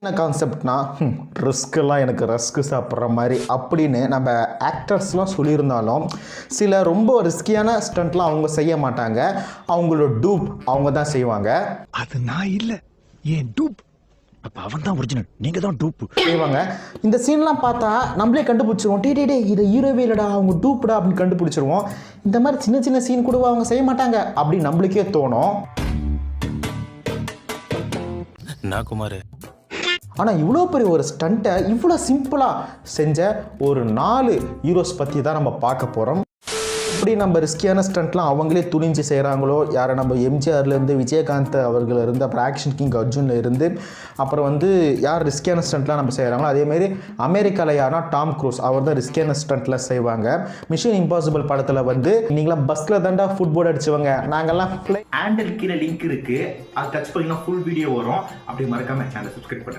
என்ன கான்செப்ட்னா ரிஸ்க்கெல்லாம் எனக்கு ரஸ்க்கு சாப்பிட்ற மாதிரி அப்படின்னு நம்ம ஆக்டர்ஸ்லாம் சொல்லியிருந்தாலும் சில ரொம்ப ரிஸ்கியான ஸ்டண்ட்லாம் அவங்க செய்ய மாட்டாங்க. அவங்களோட டூப் அவங்க தான் செய்வாங்க. அது நான் இல்லை, ஏன் டூப். அப்ப அவன் தான் ஒரிஜினல், நீங்க தான் டூப் செய்வாங்க. இந்த சீன்லாம் பார்த்தா நம்மளே கண்டுபிடிச்சிருவோம். டே இதை ஹீரோவே இல்லடா, அவங்க டூப்டா அப்படின்னு கண்டுபிடிச்சிருவோம். இந்த மாதிரி சின்ன சின்ன சீன் கூட அவங்க செய்ய மாட்டாங்க அப்படின்னு நம்மளுக்கே தோணும். நான் குமார். ஆனால் இவ்வளோ பெரிய ஒரு ஸ்டண்ட்டை இவ்வளோ சிம்பிளாக செஞ்ச ஒரு 4 ஹீரோஸ் பற்றி தான் நம்ம பார்க்க போகிறோம். எப்படி நம்ம ரிஸ்கியான ஸ்டண்ட்லாம் அவங்களே துணிஞ்சு செய்கிறாங்களோ, யாரை நம்ம எம்ஜிஆர்லேருந்து விஜயகாந்த் அவர்கள் இருந்து, அப்புறம் ஆக்ஷன் கிங் அர்ஜுனில் இருந்து, அப்புறம் யார் ரிஸ்கியான ஸ்டண்ட்லாம் நம்ம செய்கிறாங்களோ அதேமாரி அமெரிக்காவில் யாருன்னா டாம் க்ரூஸ் அவர் தான் ரிஸ்கியான ஸ்டண்ட்லாம் செய்வாங்க. மிஷன் இம்பாசிபிள் படத்தில் நீங்களாம் பஸ்ஸில் தாண்டா ஃபுட்போர்ட் அடிச்சுவாங்க, நாங்கள்லாம் ஹேண்டில் கீழே லிங்க் இருக்குது, அது டச் பண்ணிங்கன்னா ஃபுல் வீடியோ வரும். அப்படி மறக்காமல் சேனல் சப்ஸ்கிரைப் பண்ணுங்கள்.